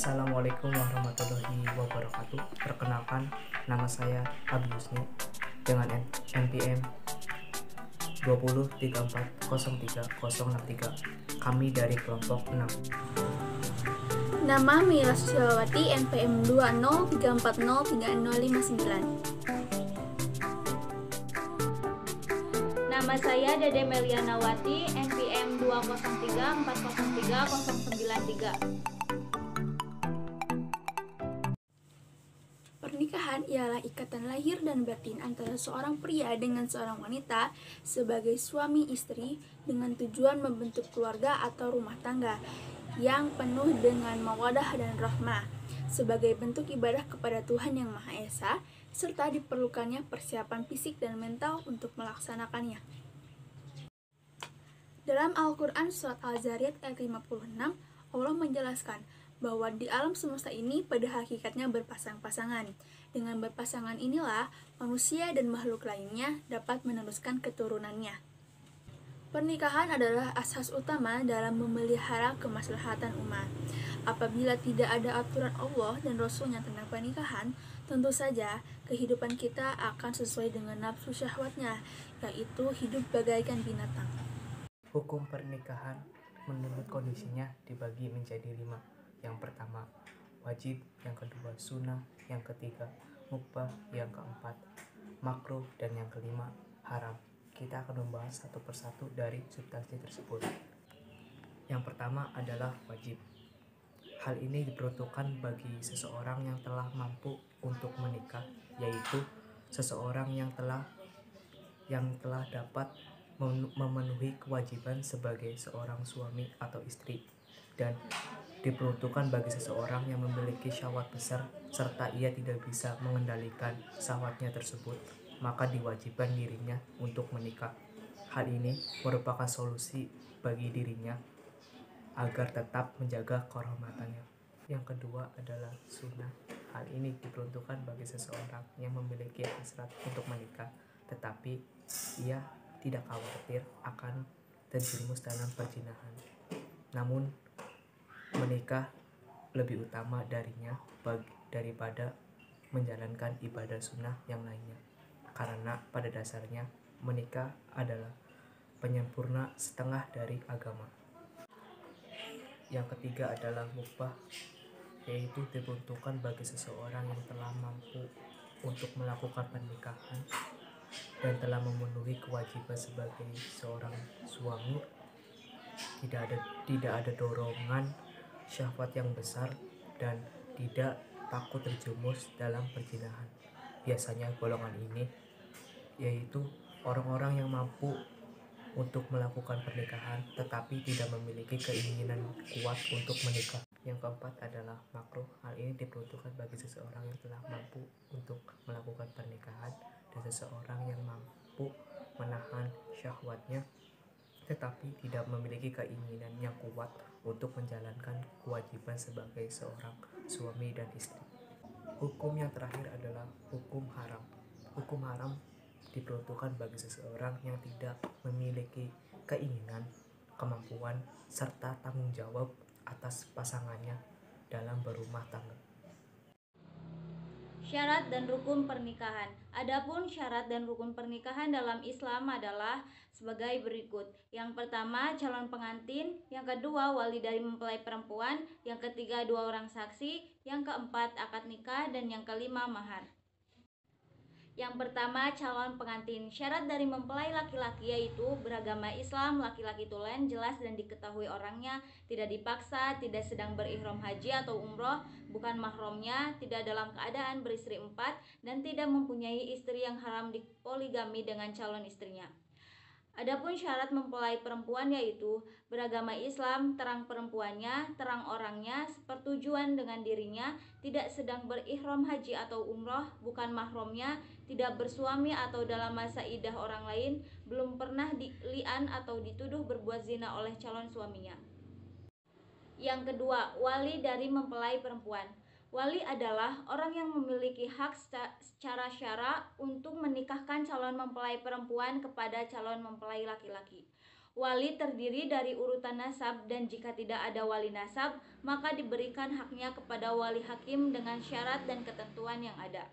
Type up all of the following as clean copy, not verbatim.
Assalamualaikum warahmatullahi wabarakatuh. Perkenalkan, nama saya Abi Yusni dengan NPM 20340303. Kami dari kelompok 6. Nama Mira Susilawati, NPM 2034030559. Nama saya Dede Melianawati, NPM 2034030993. Pernikahan ialah ikatan lahir dan batin antara seorang pria dengan seorang wanita sebagai suami istri dengan tujuan membentuk keluarga atau rumah tangga yang penuh dengan mawaddah dan rahmah sebagai bentuk ibadah kepada Tuhan Yang Maha Esa, serta diperlukannya persiapan fisik dan mental untuk melaksanakannya. Dalam Al-Quran Surat Al-Zariyat ayat 56, Allah menjelaskan bahwa di alam semesta ini pada hakikatnya berpasang-pasangan. Dengan berpasangan inilah manusia dan makhluk lainnya dapat meneruskan keturunannya. Pernikahan adalah asas utama dalam memelihara kemaslahatan umat. Apabila tidak ada aturan Allah dan Rasulnya tentang pernikahan, tentu saja kehidupan kita akan sesuai dengan nafsu syahwatnya, yaitu hidup bagaikan binatang. Hukum pernikahan menurut kondisinya dibagi menjadi 5. Yang pertama, wajib. Yang kedua, sunnah. Yang ketiga, mubah. Yang keempat, makruh. Dan yang kelima, haram. Kita akan membahas satu persatu dari substansi tersebut. Yang pertama adalah wajib. Hal ini diperuntukkan bagi seseorang yang telah mampu untuk menikah, yaitu seseorang yang telah dapat memenuhi kewajiban sebagai seorang suami atau istri, dan diperuntukkan bagi seseorang yang memiliki syahwat besar serta ia tidak bisa mengendalikan syahwatnya tersebut, maka diwajibkan dirinya untuk menikah. Hal ini merupakan solusi bagi dirinya agar tetap menjaga kehormatannya. Yang kedua adalah sunnah. Hal ini diperuntukkan bagi seseorang yang memiliki hasrat untuk menikah, tetapi ia tidak khawatir akan terjerumus dalam perzinahan. Namun menikah lebih utama darinya daripada menjalankan ibadah sunnah yang lainnya, karena pada dasarnya menikah adalah penyempurna setengah dari agama. Yang ketiga adalah mubah, yaitu diperuntukkan bagi seseorang yang telah mampu untuk melakukan pernikahan dan telah memenuhi kewajiban sebagai seorang suami, tidak ada dorongan syahwat yang besar dan tidak takut terjerumus dalam perzinahan. Biasanya golongan ini yaitu orang-orang yang mampu untuk melakukan pernikahan tetapi tidak memiliki keinginan kuat untuk menikah. Yang keempat adalah makruh. Hal ini diperuntukkan bagi seseorang yang telah mampu untuk melakukan pernikahan dan seseorang yang mampu menahan syahwatnya tetapi tidak memiliki keinginan yang kuat untuk menjalankan kewajiban sebagai seorang suami dan istri. Hukum yang terakhir adalah hukum haram. Hukum haram diperuntukkan bagi seseorang yang tidak memiliki keinginan, kemampuan, serta tanggung jawab atas pasangannya dalam berumah tangga. Syarat dan rukun pernikahan. Adapun syarat dan rukun pernikahan dalam Islam adalah sebagai berikut. Yang pertama, calon pengantin. Yang kedua, wali dari mempelai perempuan. Yang ketiga, 2 orang saksi. Yang keempat, akad nikah. Dan yang kelima, mahar. Yang pertama, calon pengantin. Syarat dari mempelai laki-laki yaitu beragama Islam, laki-laki tulen, jelas dan diketahui orangnya, tidak dipaksa, tidak sedang berihram haji atau umroh, bukan mahramnya, tidak dalam keadaan beristri 4, dan tidak mempunyai istri yang haram dipoligami dengan calon istrinya. Adapun syarat mempelai perempuan yaitu beragama Islam, terang perempuannya, terang orangnya, sepertujuan dengan dirinya, tidak sedang berihram haji atau umroh, bukan mahramnya, tidak bersuami atau dalam masa iddah orang lain, belum pernah dili'an atau dituduh berbuat zina oleh calon suaminya. Yang kedua, wali dari mempelai perempuan. Wali adalah orang yang memiliki hak secara syara untuk menikahkan calon mempelai perempuan kepada calon mempelai laki-laki. Wali terdiri dari urutan nasab dan jika tidak ada wali nasab, maka diberikan haknya kepada wali hakim dengan syarat dan ketentuan yang ada.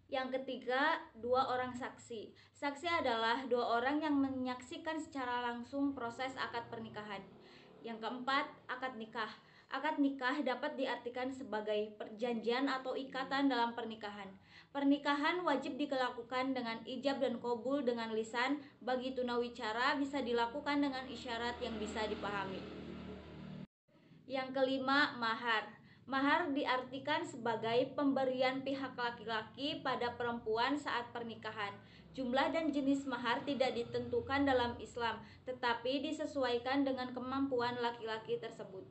Yang ketiga, dua orang saksi. Saksi adalah dua orang yang menyaksikan secara langsung proses akad pernikahan. Yang keempat, akad nikah. Akad nikah dapat diartikan sebagai perjanjian atau ikatan dalam pernikahan. Pernikahan wajib dilakukan dengan ijab dan qabul dengan lisan, bagi tunawicara bisa dilakukan dengan isyarat yang bisa dipahami. Yang kelima, mahar. Mahar diartikan sebagai pemberian pihak laki-laki pada perempuan saat pernikahan. Jumlah dan jenis mahar tidak ditentukan dalam Islam, tetapi disesuaikan dengan kemampuan laki-laki tersebut.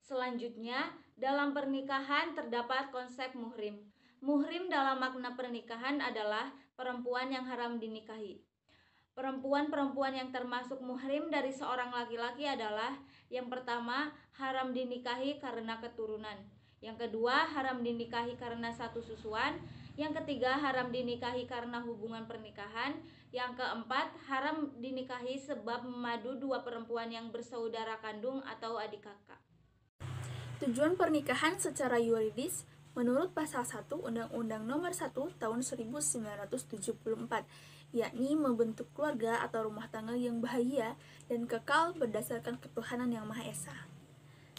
Selanjutnya, dalam pernikahan terdapat konsep muhrim. Muhrim dalam makna pernikahan adalah perempuan yang haram dinikahi. Perempuan-perempuan yang termasuk muhrim dari seorang laki-laki adalah: yang pertama, haram dinikahi karena keturunan. Yang kedua, haram dinikahi karena satu susuan. Yang ketiga, haram dinikahi karena hubungan pernikahan. Yang keempat, haram dinikahi sebab memadu dua perempuan yang bersaudara kandung atau adik kakak. Tujuan pernikahan secara yuridis menurut pasal 1 Undang-Undang Nomor 1 Tahun 1974, yakni membentuk keluarga atau rumah tangga yang bahagia dan kekal berdasarkan ketuhanan yang Maha Esa.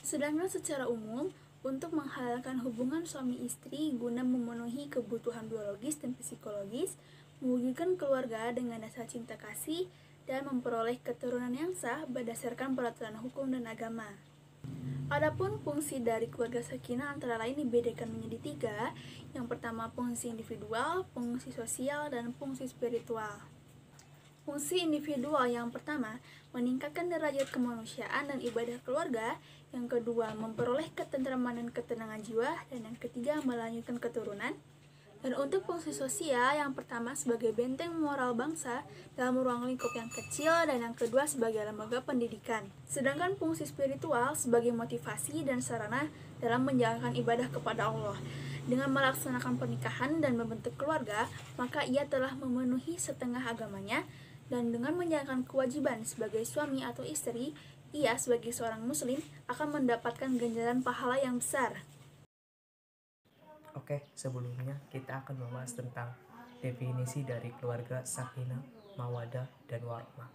Sedangkan secara umum, untuk menghalalkan hubungan suami istri guna memenuhi kebutuhan biologis dan psikologis, mewujudkan keluarga dengan dasar cinta kasih, dan memperoleh keturunan yang sah berdasarkan peraturan hukum dan agama. Adapun fungsi dari keluarga sakinah antara lain dibedakan menjadi 3. Yang pertama, fungsi individual, fungsi sosial, dan fungsi spiritual. Fungsi individual yang pertama, meningkatkan derajat kemanusiaan dan ibadah keluarga. Yang kedua, memperoleh ketentraman dan ketenangan jiwa. Dan yang ketiga, melanjutkan keturunan. Dan untuk fungsi sosial, yang pertama sebagai benteng moral bangsa dalam ruang lingkup yang kecil, dan yang kedua sebagai lembaga pendidikan. Sedangkan fungsi spiritual sebagai motivasi dan sarana dalam menjalankan ibadah kepada Allah. Dengan melaksanakan pernikahan dan membentuk keluarga, maka ia telah memenuhi setengah agamanya, dan dengan menjalankan kewajiban sebagai suami atau istri, ia sebagai seorang muslim akan mendapatkan ganjaran pahala yang besar. Oke, sebelumnya kita akan membahas tentang definisi dari keluarga sakinah, mawadah, dan warahmah.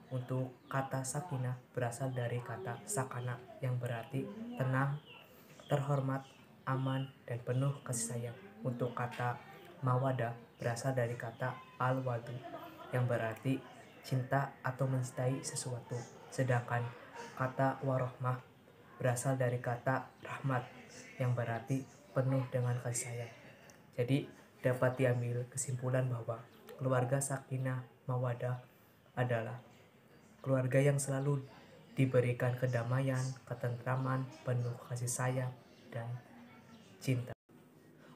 Untuk kata sakinah berasal dari kata sakana yang berarti tenang, terhormat, aman, dan penuh kasih sayang. Untuk kata mawadah berasal dari kata al-wadu yang berarti cinta atau mencintai sesuatu. Sedangkan kata warahmah berasal dari kata rahmat yang berarti penuh dengan kasih sayang. Jadi dapat diambil kesimpulan bahwa keluarga sakinah mawadah adalah keluarga yang selalu diberikan kedamaian, ketentraman, penuh kasih sayang, dan cinta.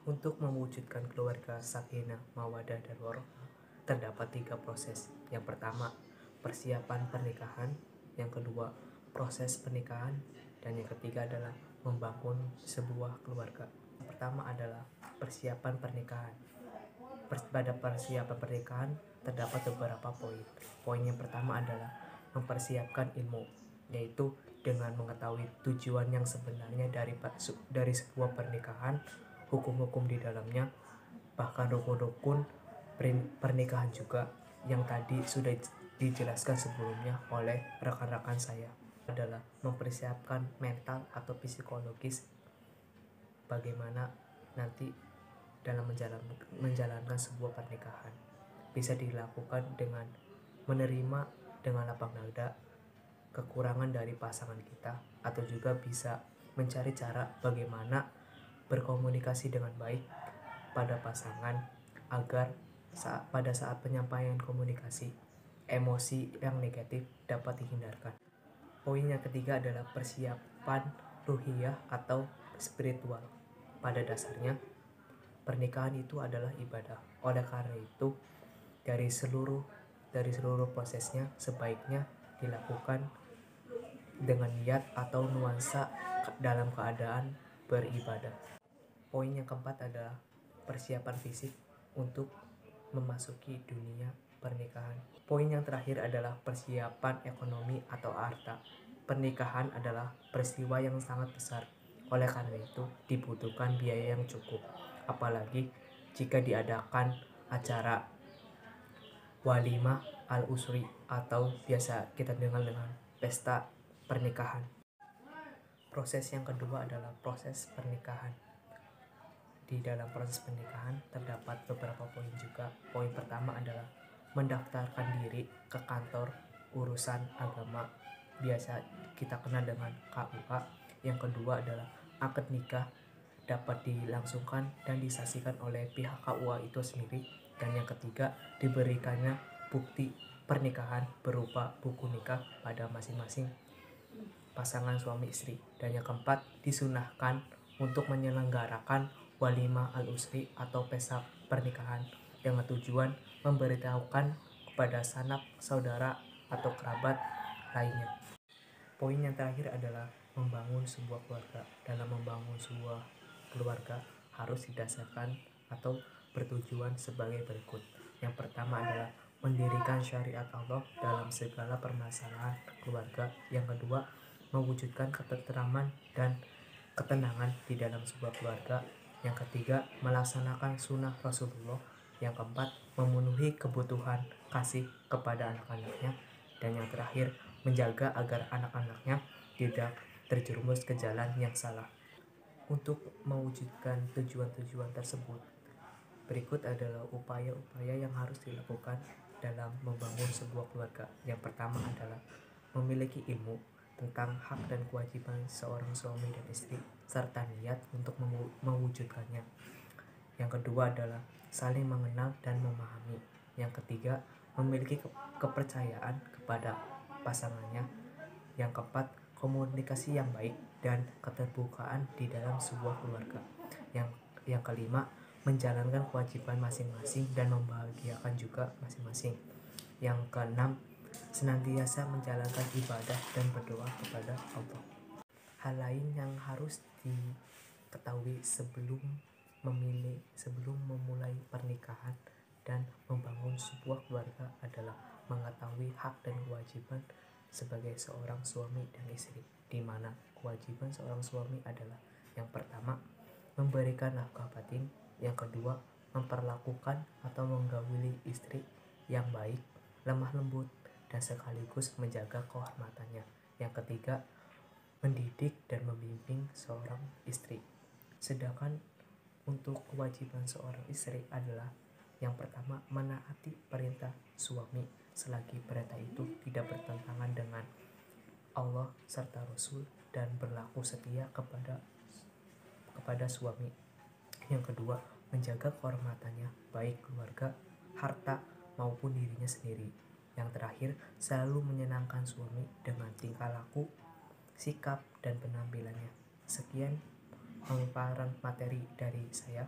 Untuk mewujudkan keluarga sakinah mawadah dan warahmah terdapat 3 proses. Yang pertama, persiapan pernikahan. Yang kedua, proses pernikahan. Dan yang ketiga adalah membangun sebuah keluarga. Yang pertama adalah persiapan pernikahan. Pada persiapan pernikahan terdapat beberapa poin. Poin yang pertama adalah mempersiapkan ilmu, yaitu dengan mengetahui tujuan yang sebenarnya dari sebuah pernikahan, hukum-hukum di dalamnya, bahkan rukun-rukun pernikahan juga yang tadi sudah dijelaskan sebelumnya oleh rekan-rekan saya. Adalah mempersiapkan mental atau psikologis bagaimana nanti dalam menjalankan sebuah pernikahan. Bisa dilakukan dengan menerima dengan lapang dada kekurangan dari pasangan kita, atau juga bisa mencari cara bagaimana berkomunikasi dengan baik pada pasangan agar pada saat penyampaian komunikasi, emosi yang negatif dapat dihindarkan. Poin yang ketiga adalah persiapan ruhiyah atau spiritual. Pada dasarnya, pernikahan itu adalah ibadah. Oleh karena itu, dari seluruh prosesnya sebaiknya dilakukan dengan niat atau nuansa dalam keadaan beribadah. Poin yang keempat adalah persiapan fisik untuk memasuki dunia pernikahan. Poin yang terakhir adalah persiapan ekonomi atau harta. Pernikahan adalah peristiwa yang sangat besar. Oleh karena itu, dibutuhkan biaya yang cukup. Apalagi jika diadakan acara walimah al-usri atau biasa kita dengar dengan pesta pernikahan. Proses yang kedua adalah proses pernikahan. Di dalam proses pernikahan terdapat beberapa poin juga. Poin pertama adalah mendaftarkan diri ke kantor urusan agama, biasa kita kenal dengan KUA. Yang kedua adalah akad nikah dapat dilangsungkan dan disaksikan oleh pihak KUA itu sendiri. Dan yang ketiga, diberikannya bukti pernikahan berupa buku nikah pada masing-masing pasangan suami istri. Dan yang keempat, disunahkan untuk menyelenggarakan walimah al-usri atau pesta pernikahan dengan tujuan memberitahukan kepada sanak saudara atau kerabat lainnya. Poin yang terakhir adalah membangun sebuah keluarga. Dalam membangun sebuah keluarga harus didasarkan atau bertujuan sebagai berikut. Yang pertama adalah mendirikan syariat Allah dalam segala permasalahan keluarga. Yang kedua, mewujudkan ketentraman dan ketenangan di dalam sebuah keluarga. Yang ketiga, melaksanakan sunnah Rasulullah. Yang keempat, memenuhi kebutuhan kasih kepada anak-anaknya. Dan yang terakhir, menjaga agar anak-anaknya tidak terjerumus ke jalan yang salah. Untuk mewujudkan tujuan-tujuan tersebut, berikut adalah upaya-upaya yang harus dilakukan dalam membangun sebuah keluarga. Yang pertama adalah memiliki ilmu tentang hak dan kewajiban seorang suami dan istri, serta niat untuk mewujudkannya. Yang kedua adalah saling mengenal dan memahami. Yang ketiga, memiliki kepercayaan kepada pasangannya. Yang keempat, komunikasi yang baik dan keterbukaan di dalam sebuah keluarga. Yang kelima, menjalankan kewajiban masing-masing dan membahagiakan juga masing-masing. Yang keenam, senantiasa menjalankan ibadah dan berdoa kepada Allah. Hal lain yang harus diketahui sebelum memulai pernikahan dan membangun sebuah keluarga adalah mengetahui hak dan kewajiban sebagai seorang suami dan istri, di mana kewajiban seorang suami adalah yang pertama, memberikan nafkah batin. Yang kedua, memperlakukan atau menggauli istri yang baik, lemah lembut, dan sekaligus menjaga kehormatannya. Yang ketiga, mendidik dan membimbing seorang istri. Sedangkan untuk kewajiban seorang istri adalah yang pertama, menaati perintah suami selagi perintah itu tidak bertentangan dengan Allah serta Rasul dan berlaku setia kepada suami. Yang kedua, menjaga kehormatannya baik keluarga, harta maupun dirinya sendiri. Yang terakhir, selalu menyenangkan suami dengan tingkah laku, sikap, dan penampilannya. Sekian pemaparan materi dari saya.